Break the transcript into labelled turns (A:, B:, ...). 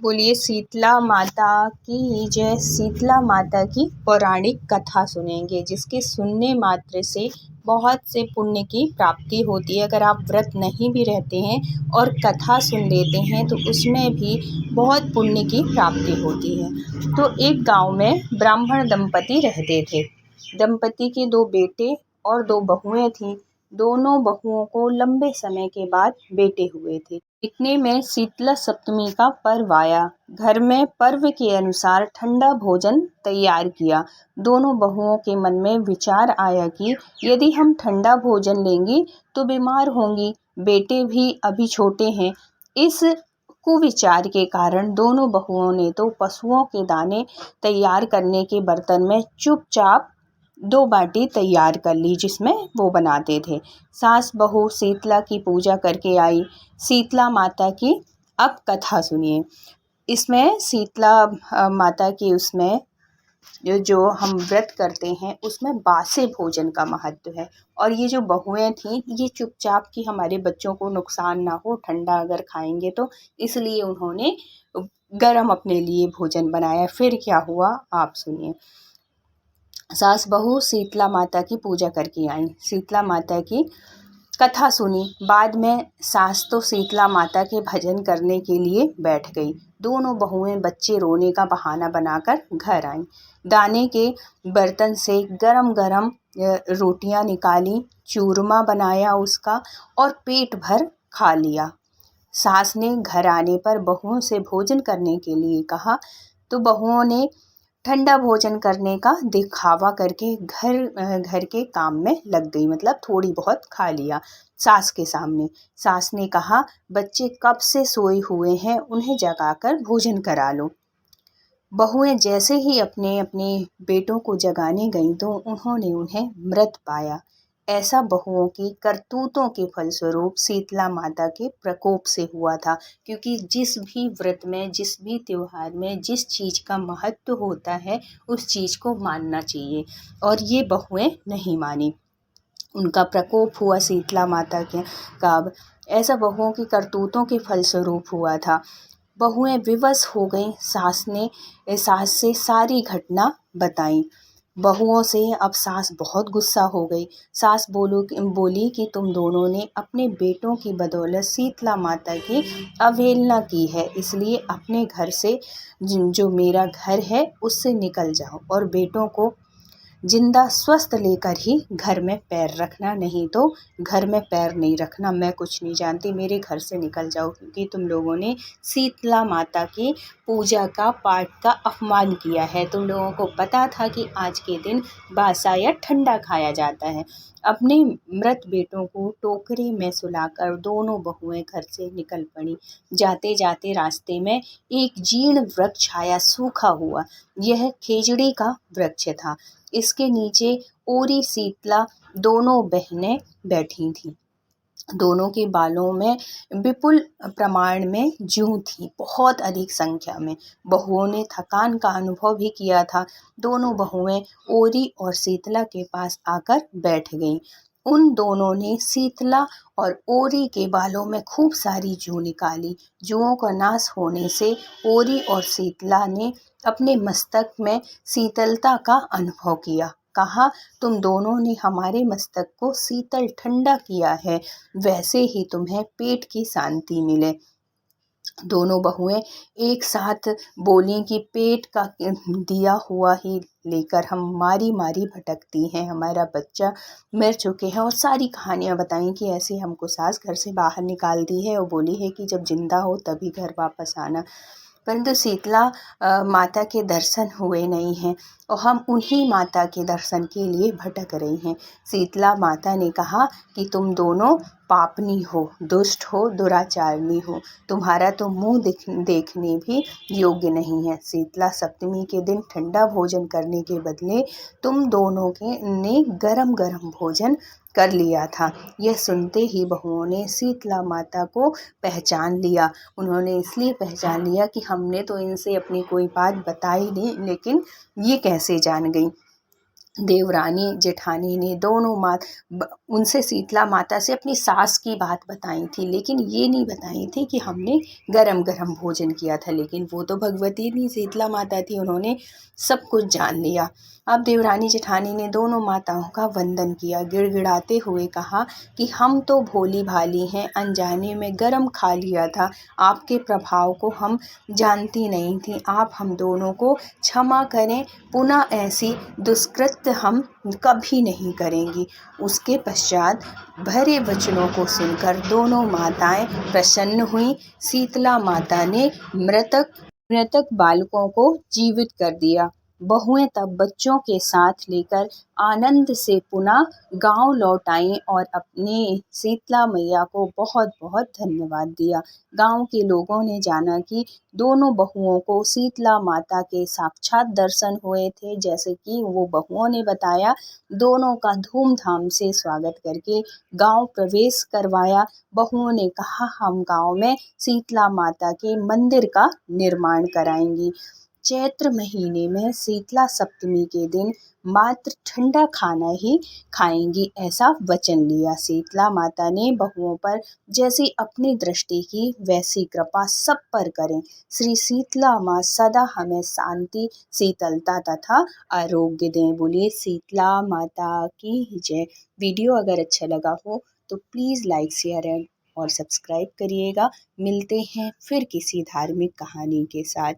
A: बोलिए शीतला माता की जय। शीतला माता की पौराणिक कथा सुनेंगे, जिसके सुनने मात्र से बहुत से पुण्य की प्राप्ति होती है। अगर आप व्रत नहीं भी रहते हैं और कथा सुन लेते हैं तो उसमें भी बहुत पुण्य की प्राप्ति होती है। तो एक गांव में ब्राह्मण दंपति रहते थे। दंपति के 2 बेटे और 2 बहुएं थीं। दोनों बहुओं को लंबे समय के बाद बेटे हुए थे। इतने में शीतला सप्तमी का पर्व आया। घर में पर्व के अनुसार ठंडा भोजन तैयार किया। दोनों बहुओं के मन में विचार आया कि यदि हम ठंडा भोजन लेंगे तो बीमार होंगी, बेटे भी अभी छोटे हैं। इस कुविचार के कारण दोनों बहुओं ने तो पशुओं के दाने तैयार करने के बर्तन में चुपचाप 2 बाटी तैयार कर ली, जिसमें वो बनाते थे। सास बहू शीतला की पूजा करके आई। शीतला माता की अब कथा सुनिए। इसमें शीतला माता की उसमें जो हम व्रत करते हैं उसमें बासे भोजन का महत्व है। और ये जो बहुएं थीं ये चुपचाप कि हमारे बच्चों को नुकसान ना हो, ठंडा अगर खाएंगे तो, इसलिए उन्होंने गरम अपने लिए भोजन बनाया। फिर क्या हुआ आप सुनिए। सास बहू शीतला माता की पूजा करके आई। शीतला माता की कथा सुनी। बाद में सास तो शीतला माता के भजन करने के लिए बैठ गई। दोनों बहुएं बच्चे रोने का बहाना बनाकर घर आईं। दाने के बर्तन से गरम गरम रोटियां निकाली, चूरमा बनाया उसका और पेट भर खा लिया। सास ने घर आने पर बहुओं से भोजन करने के लिए कहा तो बहुओं ने ठंडा भोजन करने का दिखावा करके घर के काम में लग गई, मतलब थोड़ी बहुत खा लिया सास के सामने। सास ने कहा, बच्चे कब से सोए हुए हैं, उन्हें जगाकर भोजन करा लो। बहुएं जैसे ही अपने अपने बेटों को जगाने गईं तो उन्होंने उन्हें मृत पाया। ऐसा बहुओं की करतूतों के फलस्वरूप शीतला माता के प्रकोप से हुआ था। क्योंकि जिस भी व्रत में, जिस भी त्योहार में जिस चीज़ का महत्व होता है उस चीज़ को मानना चाहिए, और ये बहुएं नहीं मानी। उनका प्रकोप हुआ शीतला माता के का। ऐसा बहुओं की करतूतों के फलस्वरूप हुआ था। बहुएं विवश हो गईं। सास से सारी घटना बताई। बहुओं से अब सास बहुत गुस्सा हो गई। सास बोली कि तुम दोनों ने अपने बेटों की बदौलत शीतला माता की अवहेलना की है, इसलिए अपने घर से, जो मेरा घर है उससे निकल जाओ और बेटों को जिंदा स्वस्थ लेकर ही घर में पैर रखना, नहीं तो घर में पैर नहीं रखना। मैं कुछ नहीं जानती, मेरे घर से निकल जाओ, क्योंकि तुम लोगों ने शीतला माता की पूजा का पाठ का अपमान किया है। तुम लोगों को पता था कि आज के दिन बासा या ठंडा खाया जाता है। अपने मृत बेटों को टोकरे में सुलाकर दोनों बहुएं घर से निकल पड़ी। जाते जाते रास्ते में एक जीर्ण वृक्ष आया, सूखा हुआ। यह खेजड़ी का वृक्ष था। इसके नीचे ओरी शीतला दोनों बहनें बैठी थीं। दोनों के बालों में विपुल प्रमाण में जूं थी, बहुत अधिक संख्या में। बहुओं ने थकान का अनुभव भी किया था। दोनों बहुएं ओरी और शीतला के पास आकर बैठ गईं। उन दोनों ने शीतला और ओरी के बालों में खूब सारी जूं निकाली। जुओं का नाश होने से ओरी और शीतला ने अपने मस्तक में शीतलता का अनुभव किया। कहा, तुम दोनों ने हमारे मस्तक को शीतल ठंडा किया है, वैसे ही तुम्हें पेट की शांति मिले। दोनों बहुएं एक साथ बोली कि पेट का दिया हुआ ही लेकर हम मारी मारी भटकती हैं, हमारा बच्चा मर चुके हैं। और सारी कहानियां बताई कि ऐसे हमको सास घर से बाहर निकाल दी है और बोली है कि जब जिंदा हो तभी घर वापस आना। परंतु शीतला माता के दर्शन हुए नहीं हैं और हम उन्हीं माता के दर्शन के लिए भटक रही हैं। शीतला माता ने कहा कि तुम दोनों पापनी हो, दुष्ट हो, दुराचारनी हो, तुम्हारा तो मुंह देखने भी योग्य नहीं है। शीतला सप्तमी के दिन ठंडा भोजन करने के बदले तुम दोनों ने गरम गरम भोजन कर लिया था। यह सुनते ही बहुओं ने शीतला माता को पहचान लिया। उन्होंने इसलिए पहचान लिया कि हमने तो इनसे अपनी कोई बात बताई नहीं, लेकिन ये कैसे जान गई। देवरानी जेठानी ने दोनों उनसे शीतला माता से अपनी सास की बात बताई थी, लेकिन ये नहीं बताई थी कि हमने गरम गरम भोजन किया था। लेकिन वो तो भगवती थी, शीतला माता थी, उन्होंने सब कुछ जान लिया। अब देवरानी जेठानी ने दोनों माताओं का वंदन किया, गिड़गिड़ाते हुए कहा कि हम तो भोली भाली हैं, अनजाने में गरम खा लिया था, आपके प्रभाव को हम जानती नहीं थी, आप हम दोनों को क्षमा करें, पुनः ऐसी दुष्कृत्य हम कभी नहीं करेंगी। उसके पश्चात भरे वचनों को सुनकर दोनों माताएं प्रसन्न हुईं। शीतला माता ने मृतक बालकों को जीवित कर दिया। बहुएं तब बच्चों के साथ लेकर आनंद से पुनः गांव लौट आईं और अपने शीतला मैया को बहुत बहुत धन्यवाद दिया। गांव के लोगों ने जाना कि दोनों बहुओं को शीतला माता के साक्षात दर्शन हुए थे, जैसे कि वो बहुओं ने बताया। दोनों का धूमधाम से स्वागत करके गांव प्रवेश करवाया। बहुओं ने कहा हम गांव में शीतला माता के मंदिर का निर्माण कराएंगी। चैत्र महीने में शीतला सप्तमी के दिन मात्र ठंडा खाना ही खाएंगी, ऐसा वचन लिया। शीतला माता ने बहुओं पर जैसी अपनी दृष्टि की वैसी कृपा सब पर करें। श्री शीतला माँ सदा हमें शांति, शीतलता तथा आरोग्य दें। बोलिए शीतला माता की जय। वीडियो अगर अच्छा लगा हो तो प्लीज़ लाइक, शेयर एंड और सब्सक्राइब करिएगा। मिलते हैं फिर किसी धार्मिक कहानी के साथ।